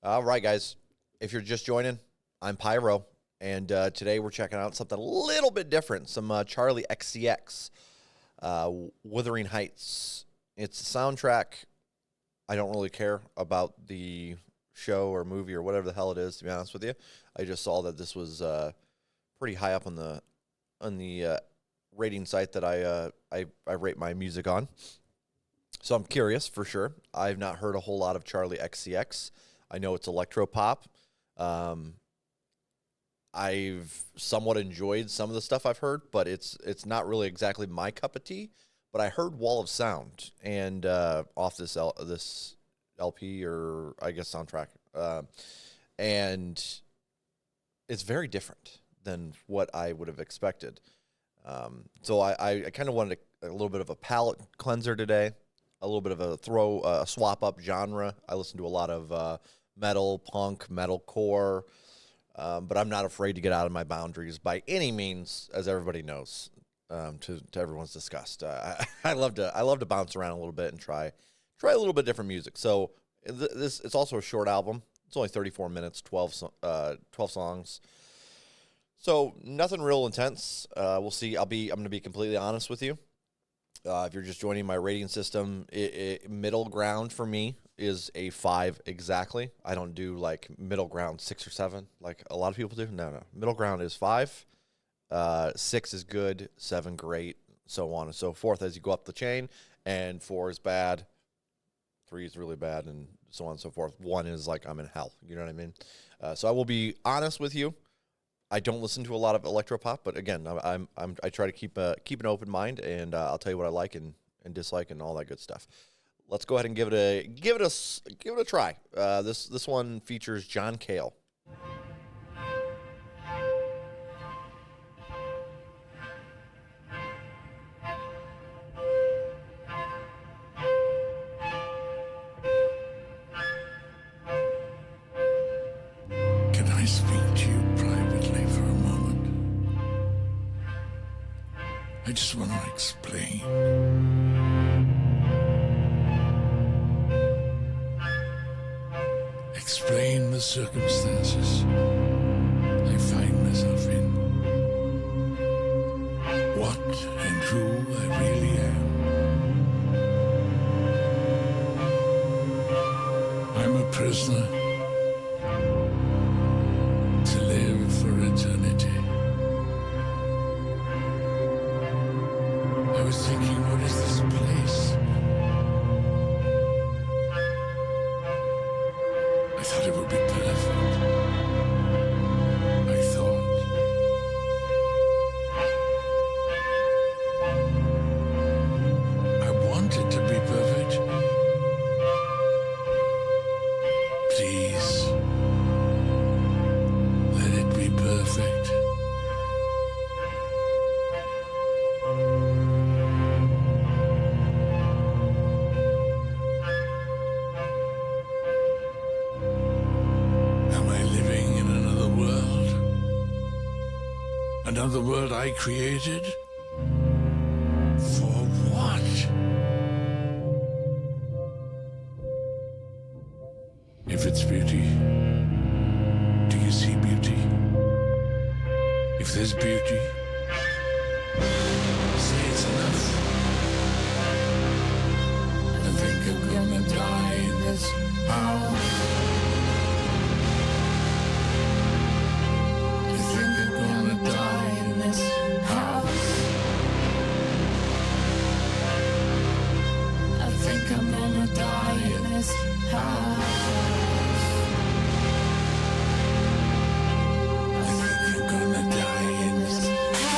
All right, guys. If you're just joining, I'm Pyro, and today we're checking out something a little bit different. Some Charli XCX, Wuthering Heights. It's a soundtrack. I don't really care about the show or movie or whatever the hell it is, to be honest with you. I just saw that this was pretty high up on the rating site that I rate my music on. So I'm curious for sure. I've not heard a whole lot of Charli XCX. I know it's electro pop. I've somewhat enjoyed some of the stuff I've heard, but it's not really exactly my cup of tea. But I heard Wall of Sound and off this LP or I guess soundtrack, and it's very different than what I would have expected. So I kind of wanted a little bit of a palate cleanser today, a little bit of a swap up genre. I listen to a lot of metal, punk, metalcore, but I'm not afraid to get out of my boundaries by any means, as everybody knows. To everyone's disgust, I love to bounce around a little bit and try a little bit different music. So it's also a short album. It's only 34 minutes, 12 songs. So nothing real intense. We'll see. I'm going to be completely honest with you. If you're just joining my rating system, middle ground for me is a 5 exactly. I don't do like middle ground 6 or 7 like a lot of people do. No. Middle ground is 5. 6 is good, 7 great, so on and so forth as you go up the chain. And 4 is bad, 3 is really bad, and so on and so forth. 1 is like I'm in hell. You know what I mean? So I will be honest with you. I don't listen to a lot of electropop, but again, I try to keep an open mind, and I'll tell you what I like and dislike and all that good stuff. Let's go ahead and give it a try. This one features John Cale. Can I speak to you privately for a moment? I just want to explain the circumstances I find myself in, what and who I really am. I'm a prisoner to live for eternity. I was thinking, what is this place? I thought it would be perfect. I want it to be perfect. Please, let it be perfect. Am I living in another world? Another world I created? For what? If it's beauty, do you see beauty? If there's beauty, say it's enough. I think I'm gonna die in this house. I think I'm gonna die in this house. I think I'm gonna die in this house. I think I'm gonna die in this house.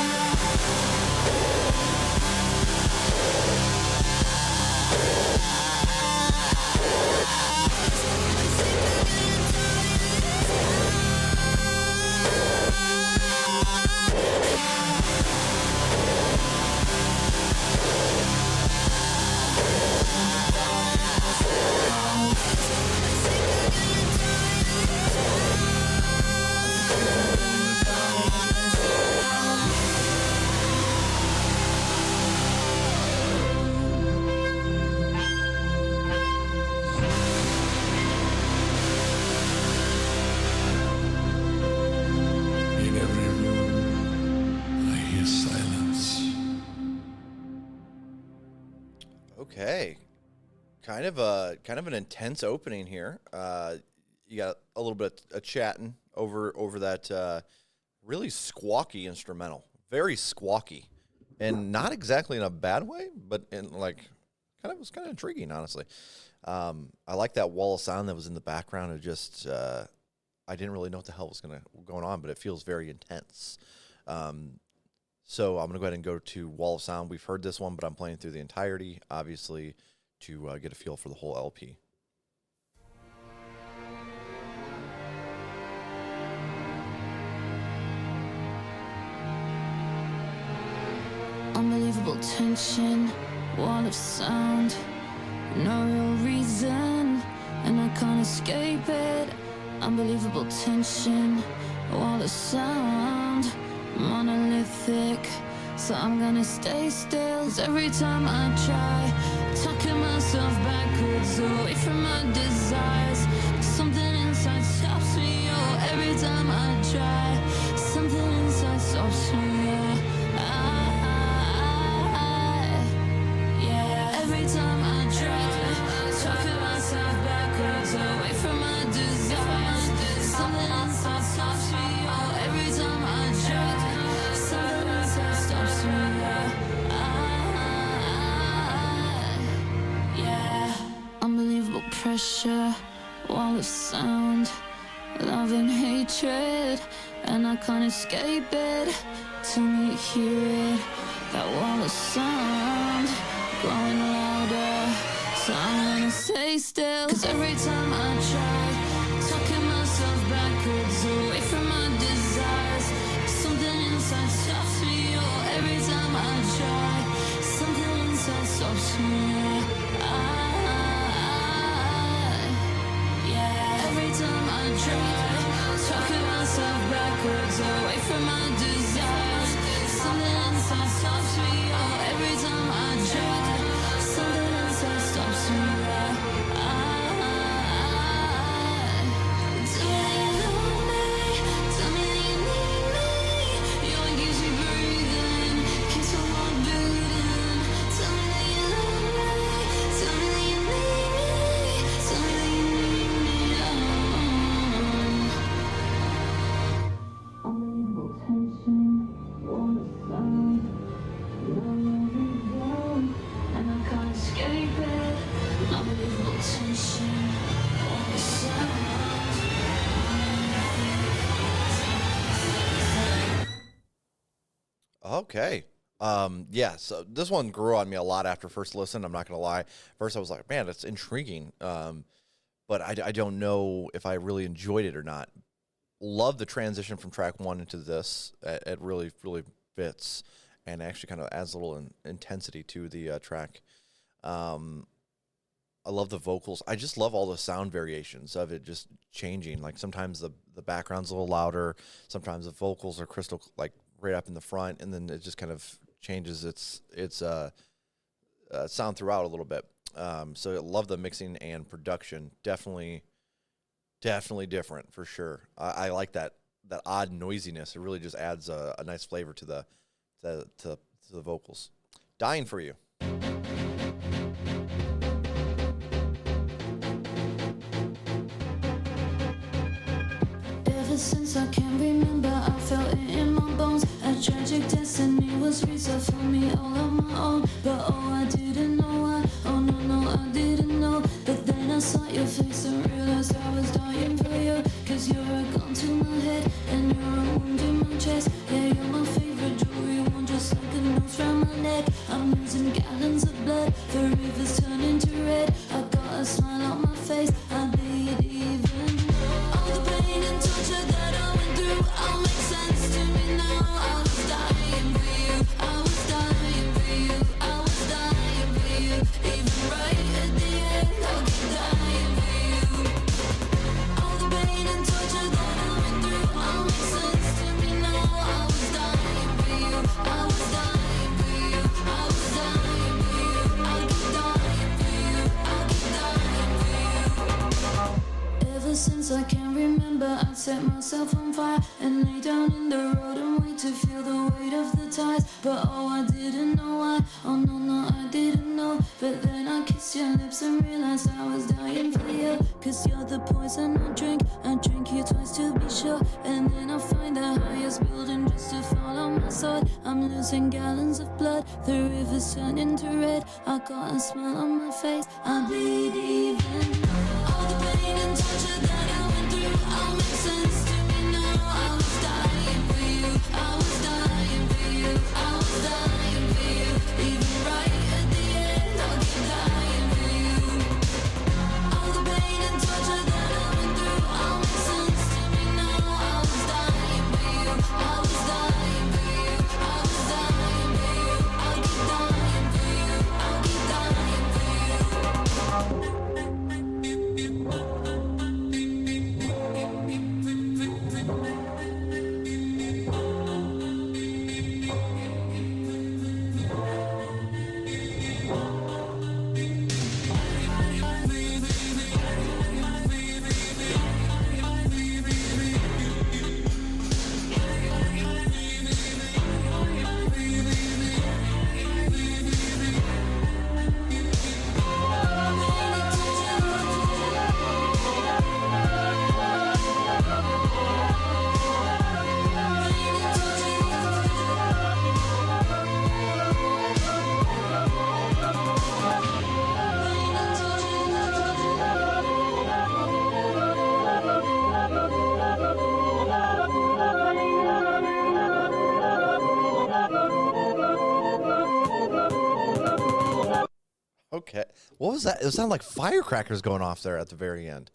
Okay, kind of an intense opening here. You got a little bit of chatting over that really squawky instrumental, very squawky, and not exactly in a bad way, but in like was kind of intriguing, honestly. I like that wall of sound that was in the background. It just I didn't really know what the hell was going on, but it feels very intense. So I'm going to go ahead and go to Wall of Sound. We've heard this one, but I'm playing through the entirety, obviously, to get a feel for the whole LP. Unbelievable tension, wall of sound, no real reason, and I can't escape it. Unbelievable tension, wall of sound, monolithic, so I'm gonna stay still. 'Cause every time I try, talking myself backwards away from my desires, something inside stops me. Oh, every time I try, something inside stops me. Every time I try, talking myself backwards away from my desires, something inside stops me. Oh, every time I try, something inside stops me. Unbelievable pressure, wall of sound, love and hatred, and I can't escape it. Till me hear it, that wall of sound growing louder, so I'm gonna stay still. 'Cause every time I try, talking myself backwards away from my desires, something inside stops me. Oh, every time I try, something inside stops me. Every time I try, talking myself backwards away from my desires, something inside stops me. Oh, every time I try, something inside stops me. Tell me you need me. You're what keeps me breathing, keeps my heart beating. Tell me that you love me. Tell me that you need me. Tell me that you need me. Unbelievable tension, wall of sound, and I can't escape it. Unbelievable tension, wall of sound. Okay. Yeah, so this one grew on me a lot after first listen. I'm not going to lie. First, I was like, man, it's intriguing. But I don't know if I really enjoyed it or not. Love the transition from track one into this. It really, really fits and actually kind of adds a little intensity to the track. I love the vocals. I just love all the sound variations of it just changing. Like sometimes the background's a little louder. Sometimes the vocals are crystal, like right up in the front, and then it just kind of changes its sound throughout a little bit. So I love the mixing and production. Definitely different for sure. I like that odd noisiness. It really just adds a nice flavor to the vocals. Dying for You. Ever since I can remember, I felt it in my bones. A tragic destiny was reserved for me all on my own. But oh, I didn't know why. Oh no, I didn't know. But then I saw your face and realized I was dying for you. 'Cause you're a gun to my head and you're a wound in my chest. Yeah, you're my favorite jewelry one, just like a noose round my neck. I'm losing gallons of blood, the river's turning to red. I got a smile on my face, I bleed even. All the pain and torture that I went through all makes sense to me now. I was dying for you, I was dying for you, I was dying for you. Even right at the end, I'll keep dying for you. I can remember, I'd set myself on fire and lay down in the road and wait to feel the weight of the tides. But oh, I didn't know why. Oh no, no, I didn't know. But then I kissed your lips and realized I was dying for you. Cause you're the poison I drink you twice to be sure. And then I find the highest building just to follow my sword. I'm losing gallons of blood, the river's turning to red. I got a smile on my face, I bleed even. All the pain and torture that I went through all makes sense to me now. I was dying for you, I was dying for you, I was dying for you. Even right at the end, I'll keep dying for you. All the pain and torture that I went through all makes sense to me now. I was dying for you, I was dying for you, I was dying for you. I'll keep dying for you, I'll keep dying for you. Okay. What was that? It sounded like firecrackers going off there at the very end.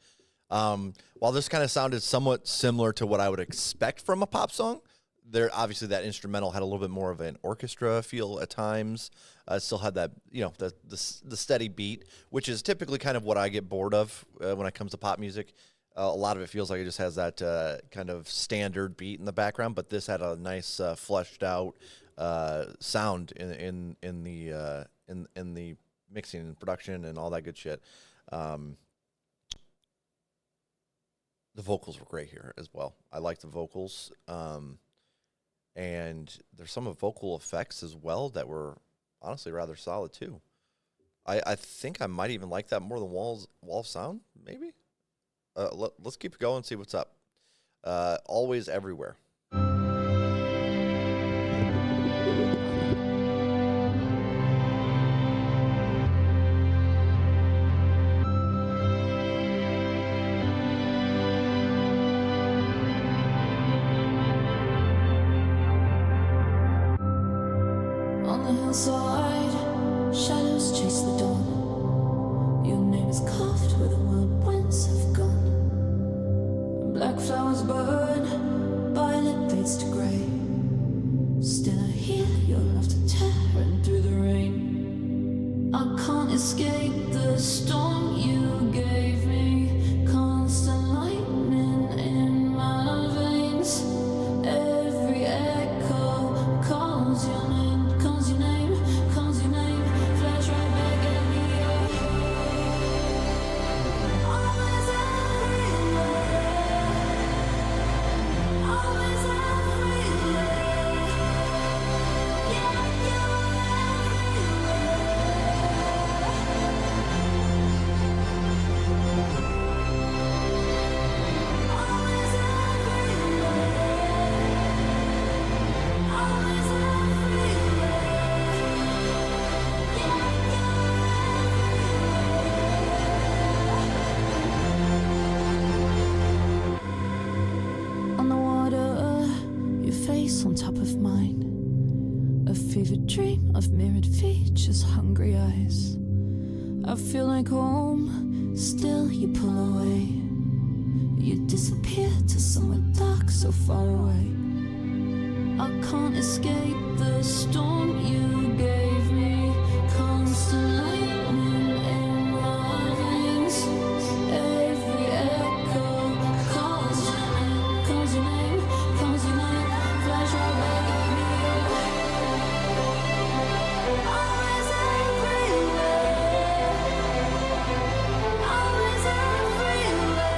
While this kind of sounded somewhat similar to what I would expect from a pop song, there obviously that instrumental had a little bit more of an orchestra feel at times. Still had that, the steady beat, which is typically kind of what I get bored of when it comes to pop music. A lot of it feels like it just has that kind of standard beat in the background, but this had a nice fleshed out sound in the mixing and production and all that good shit. The vocals were great here as well. I like the vocals. And there's some vocal effects as well that were honestly rather solid too. I think I might even like that more than wall sound, maybe. Let's keep going and see what's up. Always Everywhere. On the hillside, shadows chase the dawn. Your name is carved where the wild winds have gone. Black flowers burn, violet fades to grey. Still I hear your laughter tearing through the rain. I can't escape the storm you gave me. Constant lightning in my veins. Every echo calls your name. On top of mine, a fevered dream of mirrored features, hungry eyes. I feel like home, still you pull away. You disappear to somewhere dark, so far away. I can't escape the storm you gave me. Constant lightning in my veins. Every echo calls your name, calls your name, calls your name. Flash right back at me. Always everywhere. Always everywhere.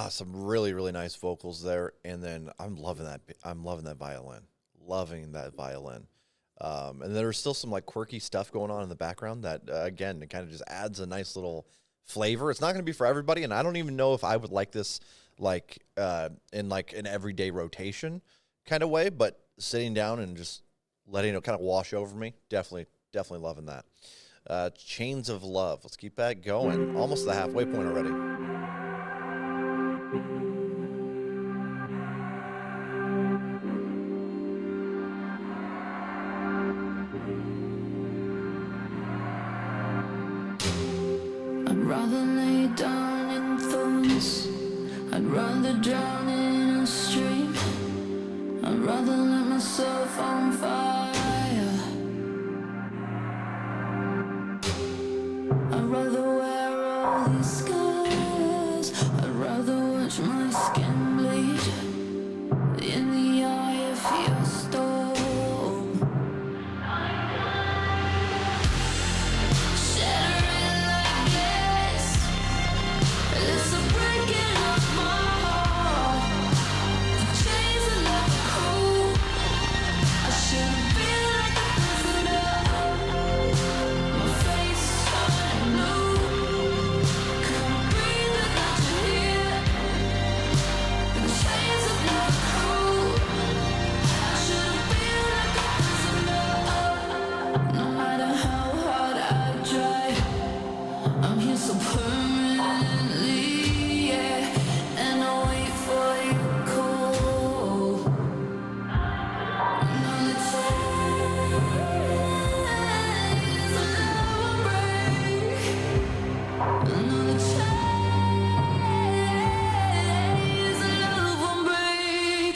Some really, really nice vocals there, and then I'm loving that. I'm loving that violin. Loving that violin. And there's still some like quirky stuff going on in the background that again, it kind of just adds a nice little flavor. It's not going to be for everybody, and I don't even know if I would like this like in like an everyday rotation kind of way. But sitting down and just letting it kind of wash over me, definitely loving that. Chains of Love. Let's keep that going. Almost the halfway point already. I'd rather lay down in thorns. I'd rather drown in a stream. I'd rather let myself on fire. I'd rather wear all these scars. I'd rather watch my skin bleed in the eye of your storm. Shattering like this, it's a breaking of my heart. The chains are never cool. I shouldn't feel like a prisoner. My face turning blue. Can't breathe without you here. The chains are never cool. I shouldn't feel like a prisoner. No matter how hard I try, I'm here so permanently, yeah. And I wait for your call. Another chains will never break. Another chains will never break.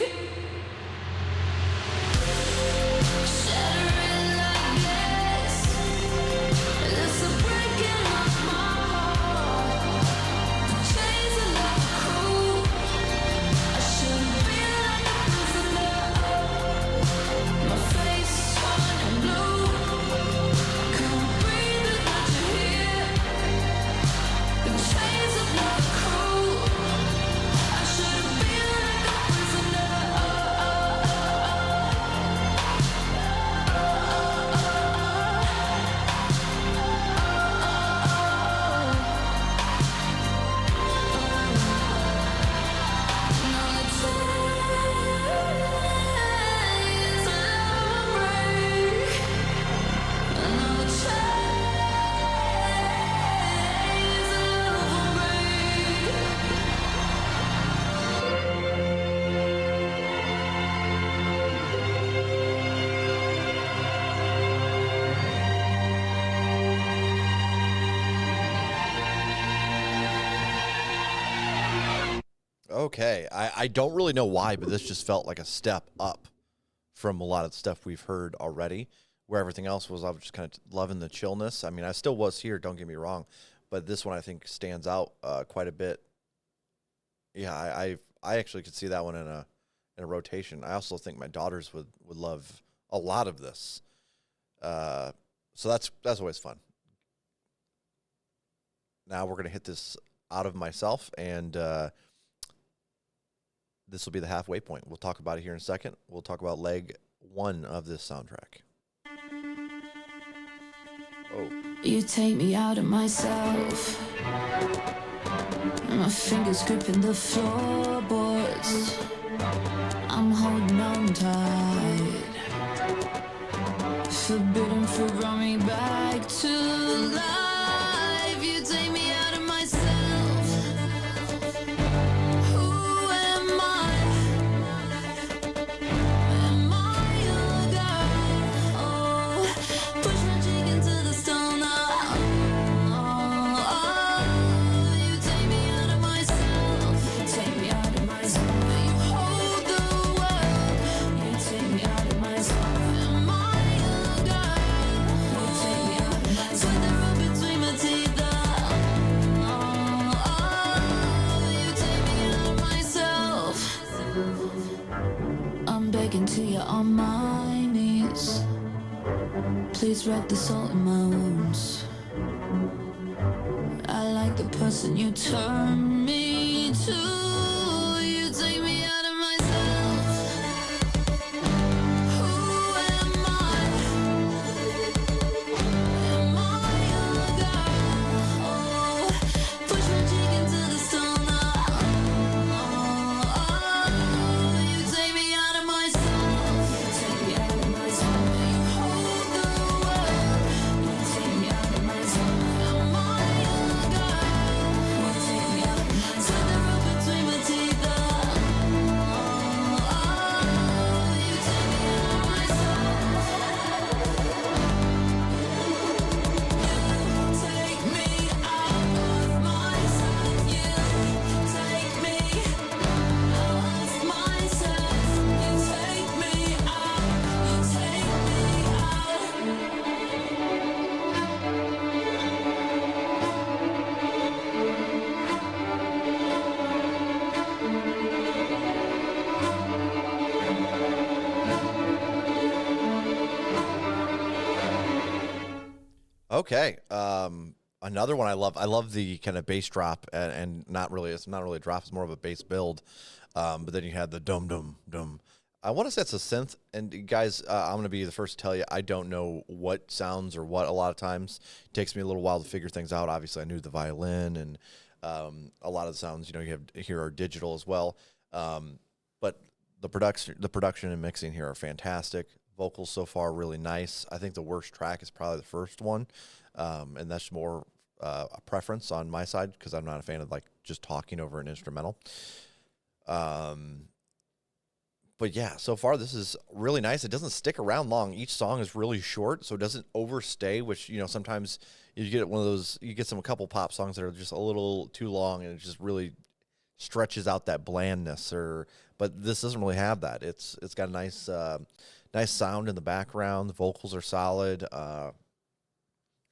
Shattering like this, it's a breaking of my heart. The chains are never cool. I shouldn't feel like a prisoner. My face turning blue. Can't breathe without you here. The chains are never cool. I shouldn't feel like a prisoner. Okay, I don't really know why, but this just felt like a step up from a lot of the stuff we've heard already, where everything else was, I was just kind of loving the chillness. I mean, I still was here, don't get me wrong, but this one I think stands out quite a bit. Yeah, I actually could see that one in a rotation. I also think my daughters would love a lot of this. So that's always fun. Now we're going to hit this out of myself, and this will be the halfway point. We'll talk about it here in a second. We'll talk about leg one of this soundtrack. Oh. You take me out of myself. My fingers gripping the floorboards. I'm holding on tight. Forbidden for me back to life. You take me out of myself. Who am I? Am I your girl? Oh, push my cheek into the stone. You take me out of myself. Take me out of myself. You hold the world. You take me out of myself. Am I your girl? You take me out of myself. With the rope between my teeth. You take me out of myself. I'm begging to you on my knees. Please rub the salt in my wounds. I like the person you turn me too. You take me out of myself. Who am I? Am I a girl? Push my cheek into the stone. You take me out of myself. You take me out of myself. You hold the world. You take me out of myself. Am I a girl? You take me out of myself. With the rope between my teeth. You take me out of myself. You take me out of myself. You take me out of myself. You take me out. You take Okay. Another one I love. I love the kind of bass drop, and not really. It's not really a drop. It's more of a bass build. But then you had the dum dum dum. I want to say it's a synth. And guys, I'm gonna be the first to tell you I don't know what sounds or what. A lot of times it takes me a little while to figure things out. Obviously, I knew the violin and a lot of the sounds you have here are digital as well. But the production and mixing here are fantastic. Vocals so far really nice. I think the worst track is probably the first one, and that's more a preference on my side because I'm not a fan of like just talking over an instrumental. But yeah, so far this is really nice. It doesn't stick around long. Each song is really short, so it doesn't overstay. Which sometimes you get one of those. You get a couple pop songs that are just a little too long, and it just really stretches out that blandness. But this doesn't really have that. It's got a nice sound in the background. The vocals are solid.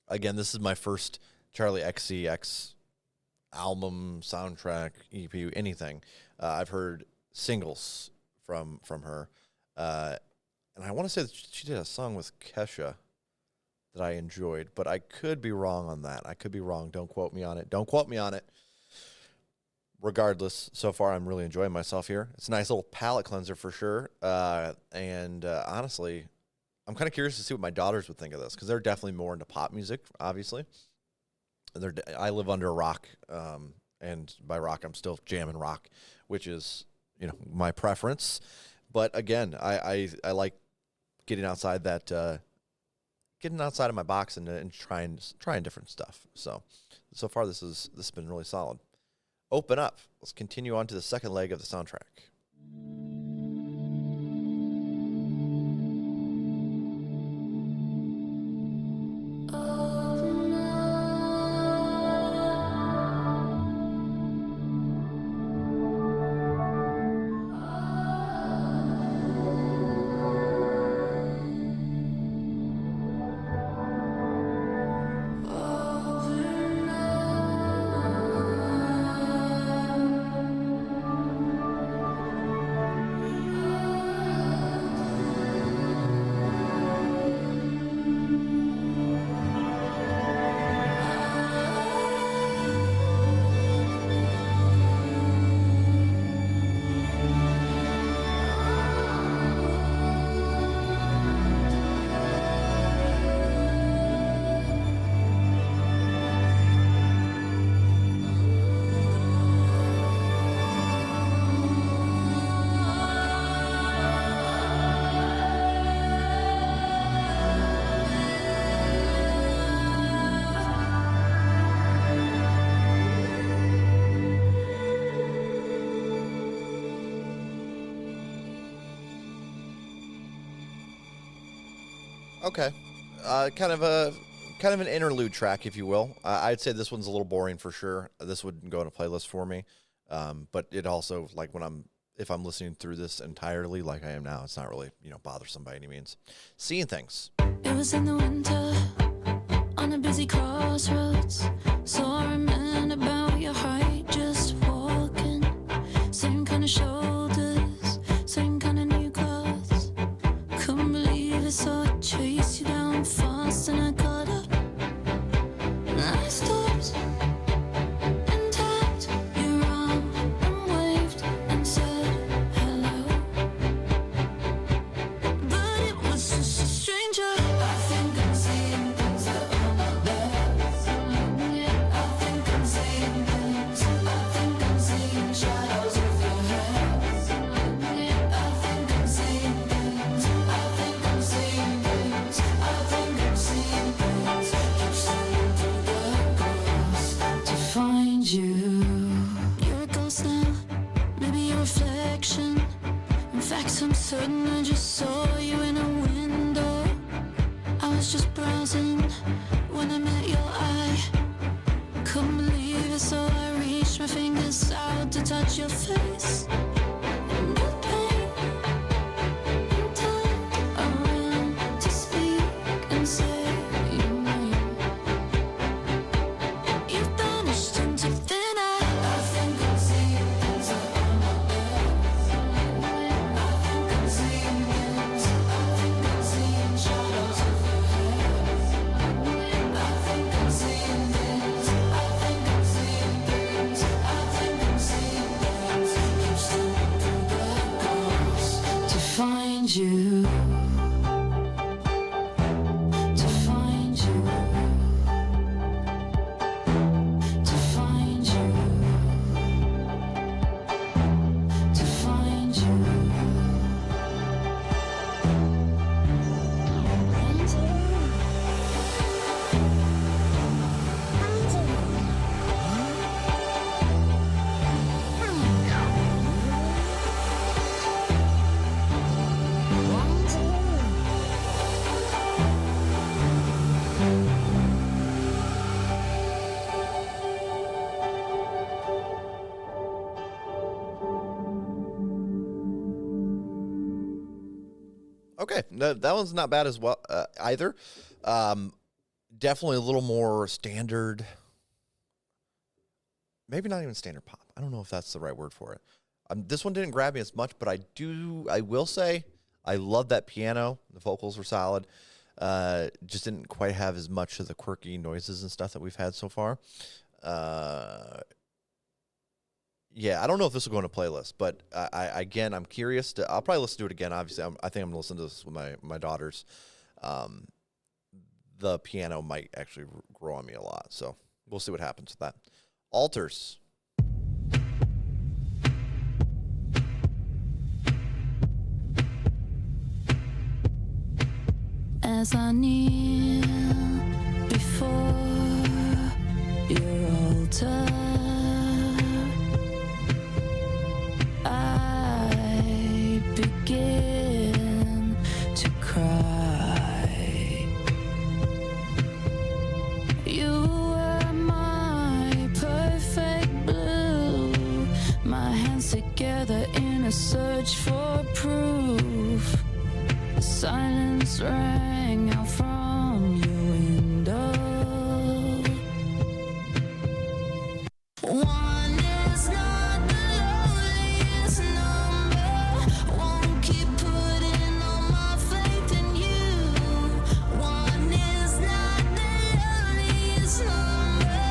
Again, this is my first Charli XCX album, soundtrack, EP, anything. I've heard singles from her. And I want to say that she did a song with Kesha that I enjoyed, but I could be wrong on that. I could be wrong. Don't quote me on it. Don't quote me on it. Regardless, so far I'm really enjoying myself here. It's a nice little palate cleanser for sure. And honestly, I'm kind of curious to see what my daughters would think of this because they're definitely more into pop music, obviously. I live under a rock, and by rock I'm still jamming rock, which is my preference. But again, I like getting outside that, getting outside of my box and trying different stuff. So far this has been really solid. Open up. Let's continue on to the second leg of the soundtrack. Okay, kind of an interlude track, if you will. I'd say this one's a little boring for sure. This wouldn't go in a playlist for me, but it also like if I'm listening through this entirely, like I am now, it's not really bothersome by any means. Seeing things. It was in the winter on a busy crossroads. Saw a man about your height just walking. Same kind of shoulders, same kind of new clothes. Couldn't believe it, so I chased you down fast and I got up. And I stopped and tapped your arm. find you. You're a ghost now, maybe a reflection. In fact, I'm certain I just saw you in a window. I was just browsing when I met your eye. Couldn't believe it, so I reached my fingers out to touch your face. And the pain and time I ran to speak and say your name. You vanished into thin air. I think I'm seeing things that are not there. I think I'm seeing things. I think I'm seeing shadows of your hair. I think I'm seeing things. I think I'm seeing things. I think I'm seeing things. Keep slipping through black holes to find you. To find you. To find you. To find you. Okay, that one's not bad as well either. Definitely a little more standard. Maybe not even standard pop. I don't know if that's the right word for it. This one didn't grab me as much, but I will say I love that piano. The vocals were solid. Just didn't quite have as much of the quirky noises and stuff that we've had so far. Yeah, I don't know if this will go in a playlist, but I'm curious. I'll probably listen to it again. Obviously, I think I'm going to listen to this with my daughters. The piano might actually grow on me a lot, so we'll see what happens with that. Altars. As I kneel before your altar, I begin to cry. You were my perfect blue, my hands together in a search for proof. The silence rang out from your window. One is not the loneliest number. Won't keep putting all my faith in you. One is not the loneliest number.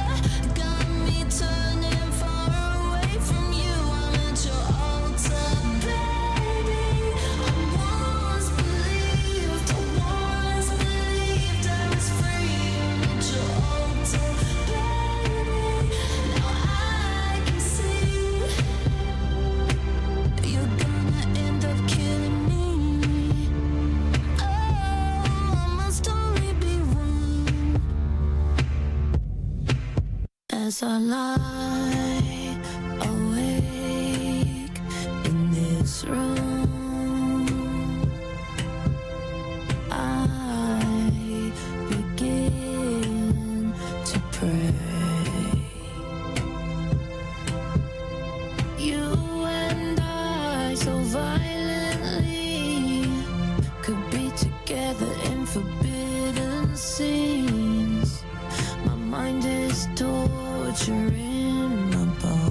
Got me turning far away from you. I'm at your altar, baby. I once believed I was free. I'm at your altar, baby. Now I can see you're gonna end up killing me. Oh, must only be one. As I lie awake in this room, I begin to pray. You and I so violently could be together in forbidden scenes. My mind is torturing my body.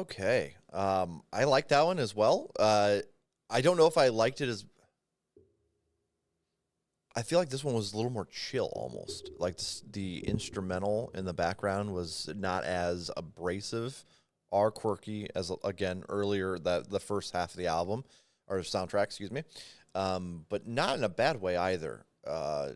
Okay. I like that one as well. I don't know if I liked it as. I feel like this one was a little more chill, almost. Like the instrumental in the background was not as abrasive or quirky as, again, earlier, that the first half of the album, or soundtrack, excuse me. But not in a bad way either. I'll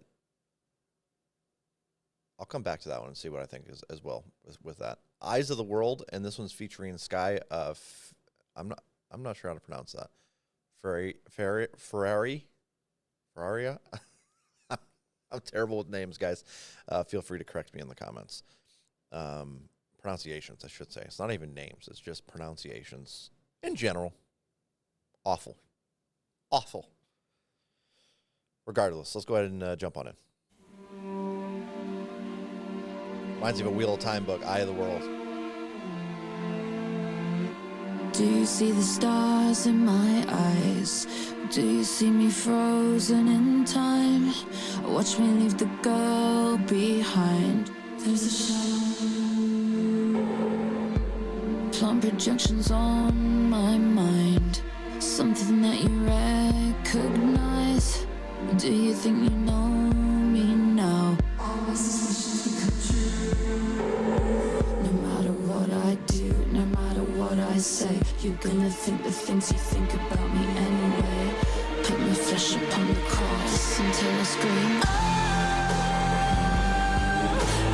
come back to that one and see what I think as well with that. Eyes of the World, and this one's featuring Sky. I'm not sure how to pronounce that. Ferraria. I'm terrible with names, guys. Feel free to correct me in the comments. Pronunciations, I should say. It's not even names. It's just pronunciations in general. Awful. Regardless, let's go ahead and jump on in. Reminds me of a Wheel of Time book, Eye of the World. Do you see the stars in my eyes? Do you see me frozen in time? Watch me leave the girl behind. There's a shadow. Plant projections on my mind. Something that you recognize. Do you think you know me now? Always suspicions become true. No matter what I do, no matter what I say, you're gonna think the things you think about me anyway. Put my flesh upon the cross until I scream. Oh,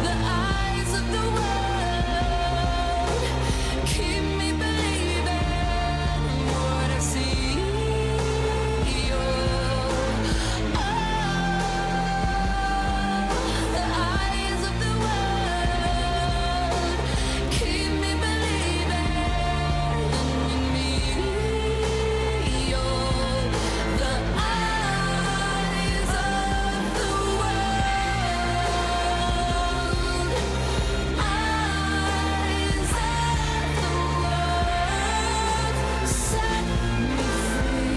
the eyes of the world keep me believing what I see. Oh, the eyes of the world keep me believing in me. The eyes of the world, eyes of the world, set me free.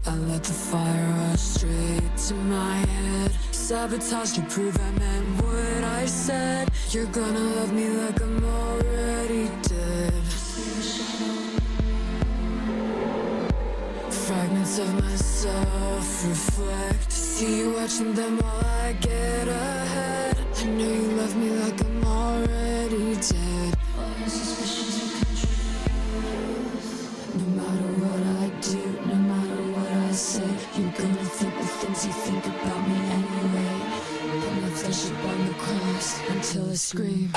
I let the fire rush straight to my head. Sabotage to prove I meant what I said. You're gonna love me like I'm already dead. Fragments of myself reflect. See you watching them while I get ahead. I know you love me like I'm already dead. All your suspicions become truth. No matter what I do, no matter what I say, you're gonna think the things you think about me anyway. Put my flesh upon the cross until I scream.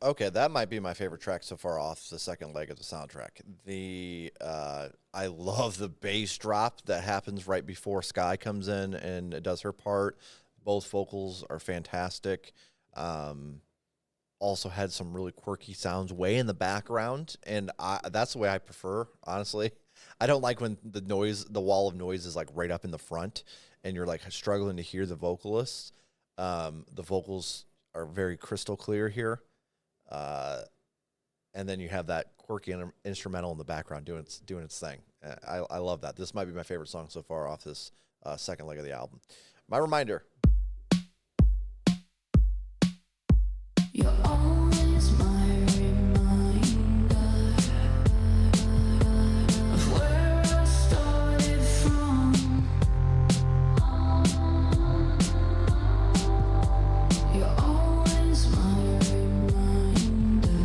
Okay, that might be my favorite track so far off the second leg of the soundtrack. I love the bass drop that happens right before Sky comes in and does her part. Both vocals are fantastic. Also had some really quirky sounds way in the background, and that's the way I prefer, honestly. I don't like when the wall of noise is like right up in the front. and you're like struggling to hear the vocalists. The vocals are very crystal clear here. And then you have that quirky instrumental in the background doing its thing. I love that. This might be my favorite song so far off this second leg of the album. My reminder. You're always my reminder of where I started from. You're always my reminder.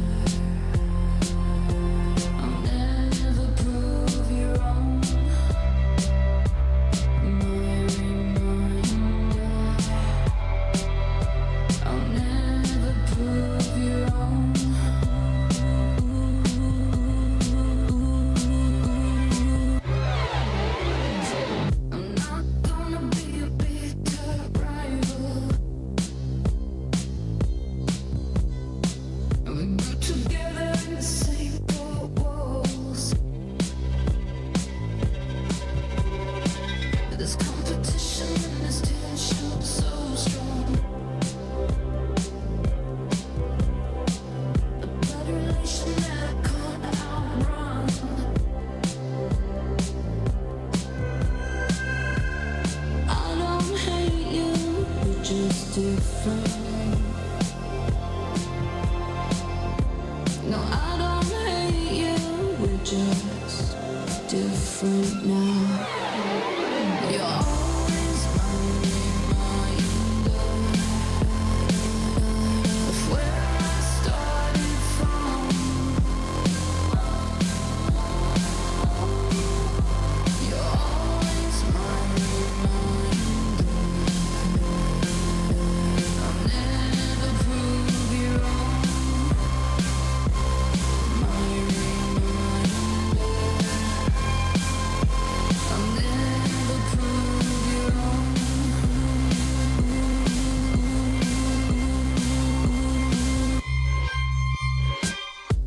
I'll never prove you wrong. My reminder. I'll never prove you wrong. I'm not gonna be a bitter rival. We grew together in the same four walls. This competition and this tension so strong. A blood relation that I can't outrun. I don't hate you, we're just different. No, I don't hate you, we're just different now. You're always my reminder of where I started from. You're always my reminder. I'll never prove you wrong. My reminder. I'll never prove you wrong.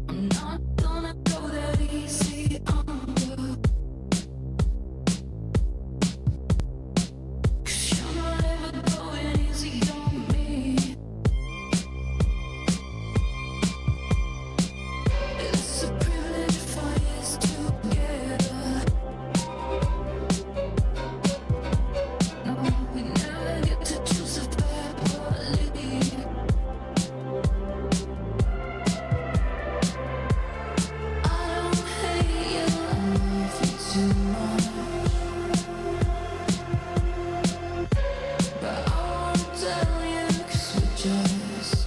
I'm not gonna go that easy on you. 'Cause you're not ever going easy on me. It's a privilege for years together. No, we never get to choose a family. I don't hate you, I love you too much. But I won't tell you 'cause we're just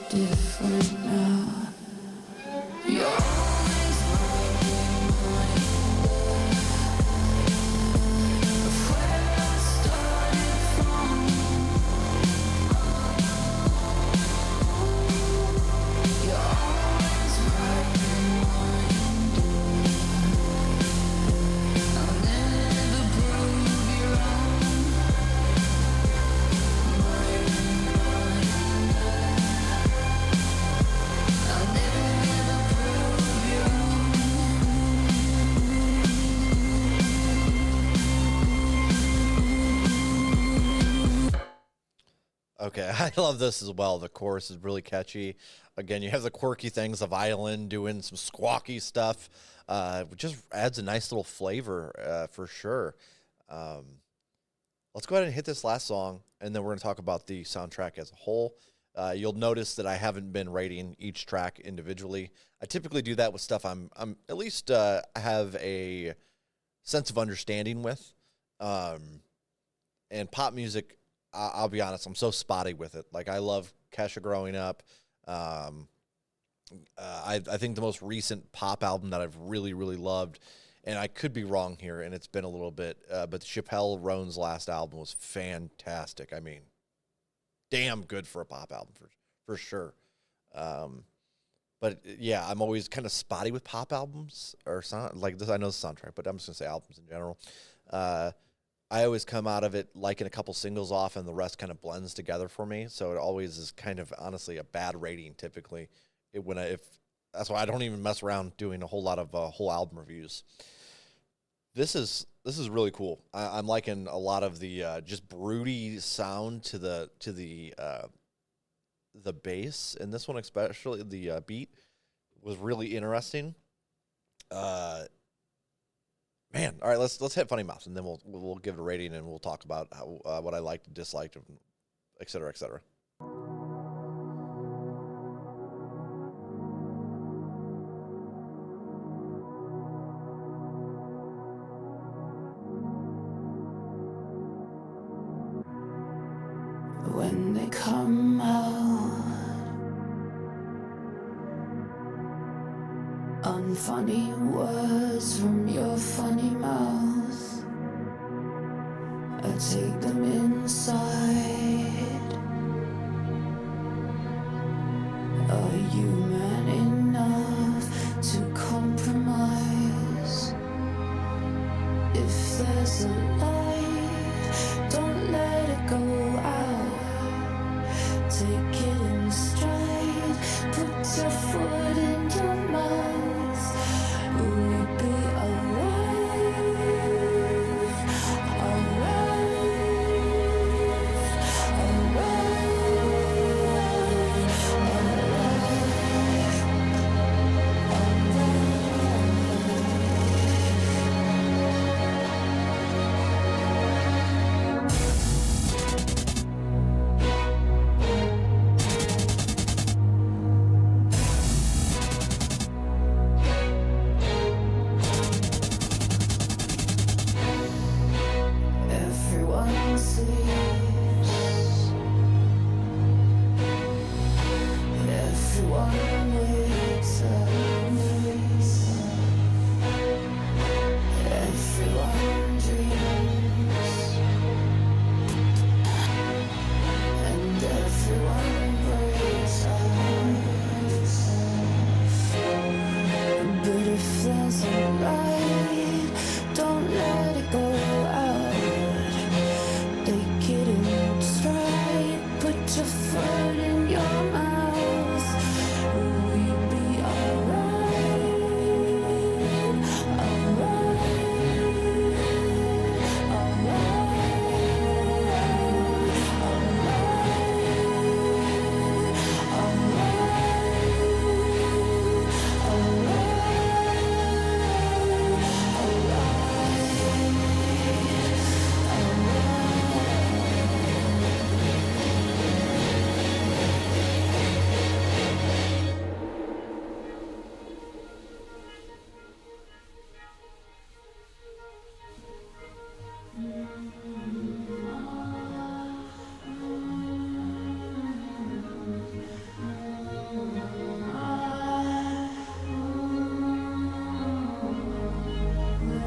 different now. You're always my reminder of where I started from. You're always my reminder. I'll never prove you wrong. My reminder. I'll never prove you wrong. Okay, I love this as well. The chorus is really catchy. Again, you have the quirky things, the violin doing some squawky stuff, which just adds a nice little flavor for sure. Let's go ahead and hit this last song, and then we're going to talk about the soundtrack as a whole. You'll notice that I haven't been rating each track individually. I typically do that with stuff I'm at least have a sense of understanding with. And pop music, I'll be honest, I'm so spotty with it. Like, I love Kesha growing up. I think the most recent pop album that I've really, really loved, and I could be wrong here, and it's been a little bit, but Chappelle Roan's last album was fantastic. I mean, damn good for a pop album, for sure. But yeah, I'm always kind of spotty with pop albums or sound like this. I know the soundtrack, but I'm just gonna say albums in general. I always come out of it liking a couple singles off, and the rest kind of blends together for me. So it always is kind of honestly a bad rating typically. If that's why I don't even mess around doing a whole lot of whole album reviews. This is really cool. I'm liking a lot of the just broody sound to the bass in this one, especially the beat was really interesting. Uh, Man, all right, let's hit funny mouth, and then we'll give it a rating, and we'll talk about how what I liked and disliked, et cetera, et cetera. When they come out, unfunny words from your funny mouth, I take them inside. Are you man enough to compromise? If there's a light, don't let it go out. Take it in stride, put your foot in your mouth. Will we be alright? Everyone sleeps. Everyone wakes up. Everyone dreams. And everyone breaks up. But if there's a light, don't let it go out. Take it in stride, put your foot in your mouth. Will we be alright?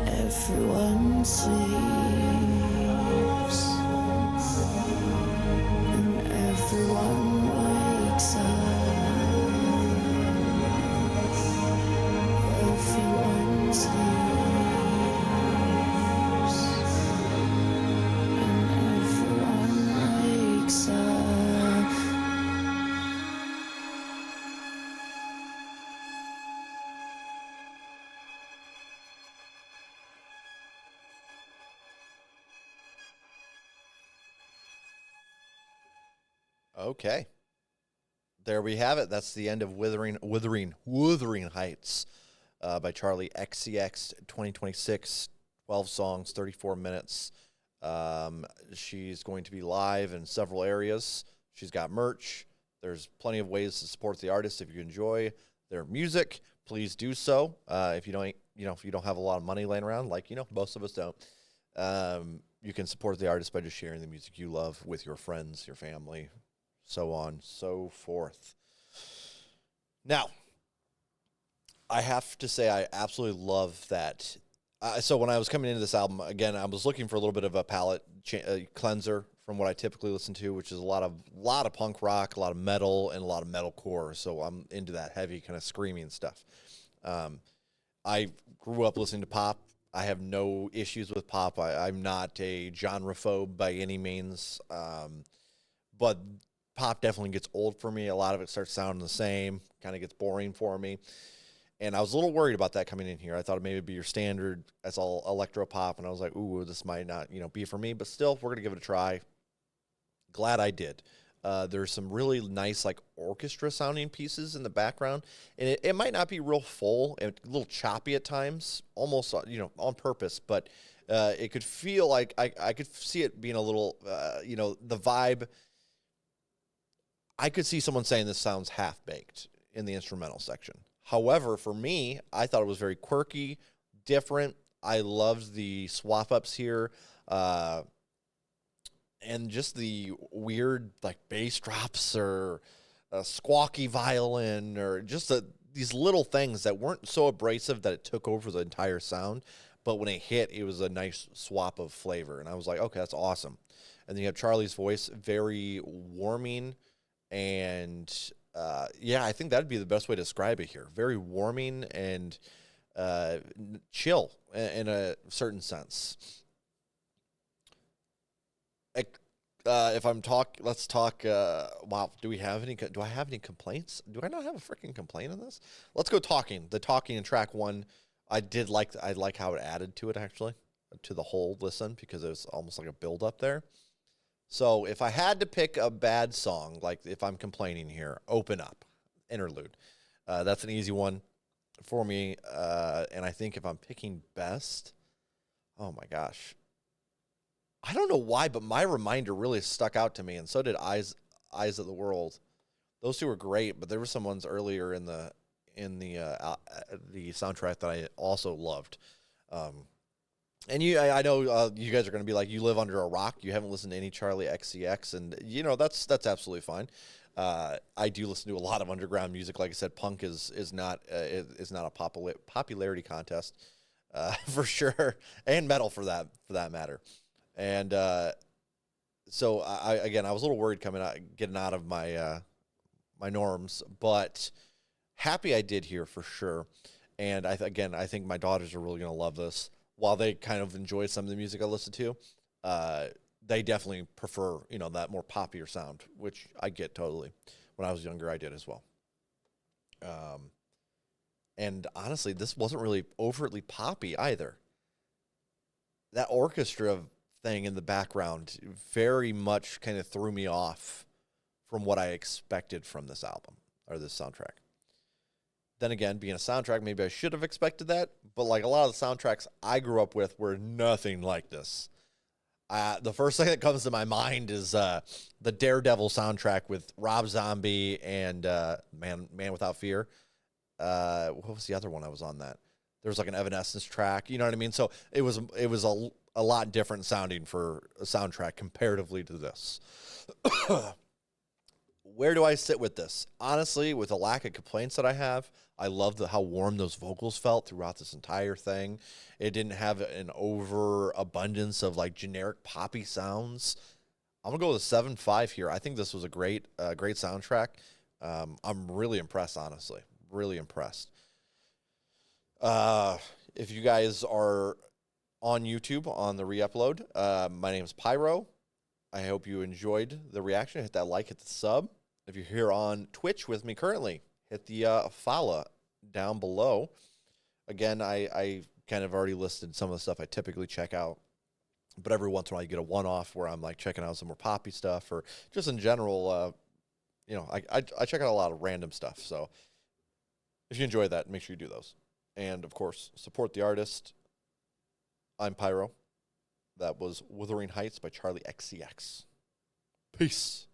Everyone sleeps, and everyone wakes up. Everyone sleeps, and everyone wakes up. Okay, there we have it. That's the end of Wuthering Heights by Charli XCX 2026. 12 songs, 34 minutes. She's going to be live in several areas. She's got merch. There's plenty of ways to support the artist. If you enjoy their music, please do so. If you don't, if you don't have a lot of money laying around, like most of us don't, you can support the artist by just sharing the music you love with your friends, your family, so on, so forth. Now, I have to say I absolutely love that. So when I was coming into this album, again, I was looking for a little bit of a palette cleanser from what I typically listen to, which is a lot of punk rock, a lot of metal, and a lot of metalcore. So I'm into that heavy kind of screaming stuff. I grew up listening to pop. I have no issues with pop. I'm not a genre phobe by any means, but pop definitely gets old for me. A lot of it starts sounding the same, kind of gets boring for me. And I was a little worried about that coming in here. I thought maybe it'd be your standard as all electro pop, and I was like, ooh, this might not, be for me. But still, we're gonna give it a try. Glad I did. There's some really nice like orchestra sounding pieces in the background, and it might not be real full and a little choppy at times, almost on purpose, but it could feel like I could see it being a little the vibe. I could see someone saying this sounds half baked in the instrumental section. However, for me, I thought it was very quirky, different. I loved the swap ups here. And just the weird like bass drops or a squawky violin or just these little things that weren't so abrasive that it took over the entire sound. But when it hit, it was a nice swap of flavor. And I was like, okay, that's awesome. And then you have Charli's voice, very warming. And I think that'd be the best way to describe it here. Very warming and chill in a certain sense. Let's talk. Wow, do I have any complaints? Do I not have a freaking complaint in this? Let's go talking. The talking in track 1, I like how it added to it, actually, to the whole listen, because it was almost like a build up there. So if I had to pick a bad song, like if I'm complaining here, Open Up, interlude. That's an easy one for me. And I think if I'm picking best, oh my gosh. I don't know why, but My Reminder really stuck out to me, and so did Eyes of the World. Those two were great, but there were some ones earlier in the soundtrack that I also loved. And I know you guys are going to be like, you live under a rock. You haven't listened to any Charli XCX, and that's absolutely fine. I do listen to a lot of underground music. Like I said, punk is not a popularity contest for sure, and metal for that matter. And so I was a little worried getting out of my my norms, but happy I did here for sure. And I think my daughters are really going to love this. While they kind of enjoy some of the music I listen to, they definitely prefer, that more poppier sound, which I get totally. When I was younger, I did as well. And honestly, this wasn't really overtly poppy either. That orchestra thing in the background very much kind of threw me off from what I expected from this album or this soundtrack. Then again, being a soundtrack, maybe I should have expected that, but like a lot of the soundtracks I grew up with were nothing like this. The first thing that comes to my mind is the Daredevil soundtrack with Rob Zombie and Man Without Fear. What was the other one I was on that? There was like an Evanescence track, you know what I mean? So it was a lot different sounding for a soundtrack comparatively to this. Where do I sit with this? Honestly, with the lack of complaints that I have, I love how warm those vocals felt throughout this entire thing. It didn't have an overabundance of like generic poppy sounds. I'm gonna go with a 7.5 here. I think this was a great soundtrack. I'm really impressed, honestly. Really impressed. If you guys are on YouTube on the re-upload, my name is Pyro. I hope you enjoyed the reaction. Hit that like, hit the sub. If you're here on Twitch with me currently, hit the follow down below. Again, I kind of already listed some of the stuff I typically check out, but every once in a while you get a one-off where I'm like checking out some more poppy stuff, or just in general, I check out a lot of random stuff. So if you enjoy that, make sure you do those. And of course, support the artist. I'm Pyro. That was Wuthering Heights by Charli XCX. Peace.